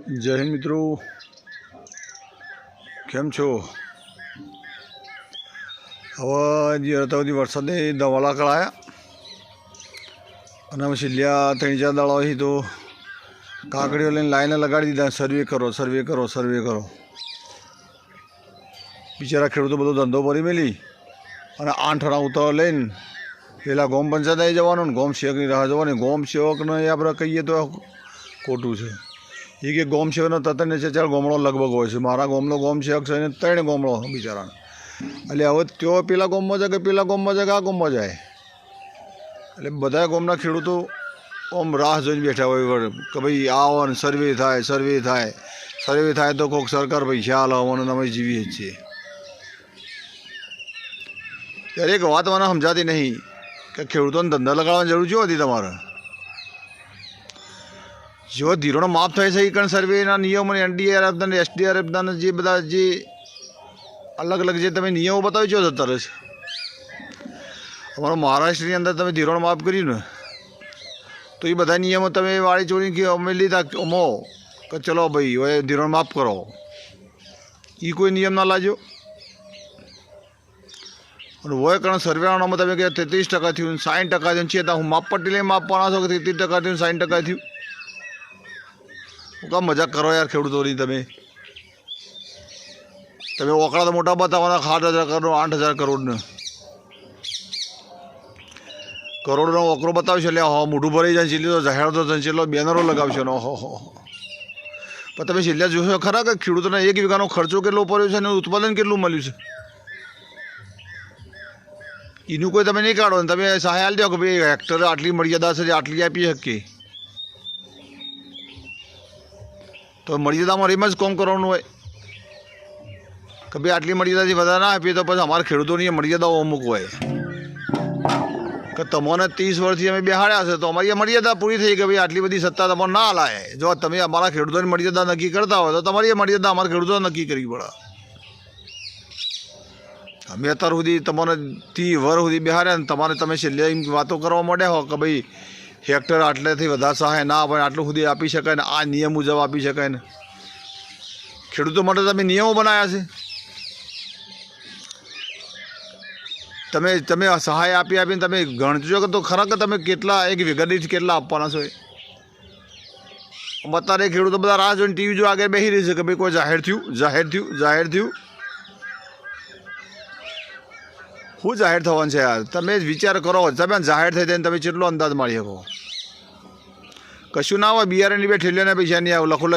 जय हिंद मित्रों, केम छो? हवा जी आता बधी वरसादे दवाला कळाया અને છેલ્લા 3-4 દાડાથી તો કાકડીઓ લઈને લાઈને લગાડી દીધા. સર્વે કરો સર્વે કરો સર્વે કરો. બિચારા ખેડૂતો બધો ધંધો ભરી મેલી અને 8 આણા ઉતાવળ લઈને પેલા ગોમ પંચાયત આવી જવાનું ને ગોમ સેવકની રાહ જોવાની. ગોમ સેવકને આપણે કહીએ તો ખોટું છે. એ કે ગોમ સેવકનો 3-4 ગોમડો લગભગ હોય છે. મારા ગોમનો ગોમ સેવક છે ને 3 ગોમડો બિચારાને. એટલે હવે તેઓ પેલા ગોમમાં જાય કે પેલા ગોમમાં જાય કે આ ગોમમાં જાય. એટલે બધા ગામના ખેડૂતો આમ રાહ જોઈને બેઠા હોય કે ભાઈ આવો ને સર્વે થાય સર્વે થાય સર્વે થાય તો કોઈક સરકાર પૈસા લાવવાનો અમે જીવીએ જ છીએ. ત્યારે એક વાત મને સમજાતી નહીં કે ખેડૂતોને ધંધા લગાડવાની જરૂર શું હતી તમારે? જો ધીરોણ માફ થાય છે એ કારણ સર્વેના નિયમો NDRF અને SDRF જે બધા જે અલગ અલગ જે તમે નિયમો બતાવી છો અત્યારે છે. અમારા મહારાષ્ટ્રની અંદર તમે ધીરોણ માફ કર્યું ને તો એ બધા નિયમો તમે વાળી ચોરી કે અમે લીધા અમો કે ચલો ભાઈ હવે ધીરોણ માફ કરો. એ કોઈ નિયમ ના લાજો. અને હોય કારણ સર્વેનામાં તમે કે 33% થયું 60% થયું છે. હું માપ પટ્ટી લઈને માપવાના છો કે 33% થયું 60% થયું? હું કામ મજાક કરો યાર ખેડૂતોની. તમે ઓકળા તો મોટા બતાવવાના 7,000 કરોડ 8,000 કરોડને કરોડનો ઓકરો બતાવશો એટલે મોઢું ભરાઈ જાય. છેલ્લે તો જાહેરાતો છેલ્લો બેનરો લગાવશો ને ઓહો. પણ તમે છેલ્લે જોશો ખરા કે ખેડૂતોને 1 વીઘાનો ખર્ચો કેટલો પડ્યો છે અને ઉત્પાદન કેટલું મળ્યું છે? એનું કોઈ તમે નહીં કાઢો ને તમે સહાય આપી દો કે ભાઈ હેક્ટરે આટલી મર્યાદા છે આટલી આપી શકીએ. તો મર્યાદામાં એમ જ કોમ કરવાનું હોય કે ભાઈ આટલી મર્યાદાથી વધારે ના આપીએ તો પછી અમારા ખેડૂતોની મર્યાદાઓ અમુક હોય કે તમને 30 વર્ષથી અમે બેહાડ્યા છે તો અમારી મર્યાદા પૂરી થઈ કે ભાઈ આટલી બધી સત્તા તમારે ના લાય. જો તમે અમારા ખેડૂતોની મર્યાદા નક્કી કરતા હોય તો તમારી મર્યાદા અમારા ખેડૂતો નક્કી કરવી પડે. અમે અત્યાર સુધી તમને 30 વર્ષ સુધી બેહાડ્યા ને તમારે તમે છેલ્લે એમ વાતો કરવા માંડ્યા હો કે ભાઈ હેક્ટર આટલેથી વધારે સહાય ના આપે આટલું સુધી આપી શકાય ને આ નિયમ મુજબ આપી શકાય ને. ખેડૂતો માટે તમે નિયમો બનાવ્યા છે. તમે સહાય આપીને તમે ગણજો કે તો ખરા કે તમે કેટલા 1 વીઘા દીઠ કેટલા આપવાના છો? અત્યારે ખેડૂતો બધા રાહ જોઈને ટીવી જો આગળ બેસી રહી છે કે ભાઈ કોઈ જાહેર થયું જાહેર થયું જાહેર થયું. શું જાહેર થવાનું છે યાર? તમે વિચાર કરો. તમે જાહેર થઈ જાય તમે કેટલો અંદાજ મારી શકો? કશું ના હોય. બિયારણની બે ઠેલીઓના પૈસા નહીં આવે લખો લખી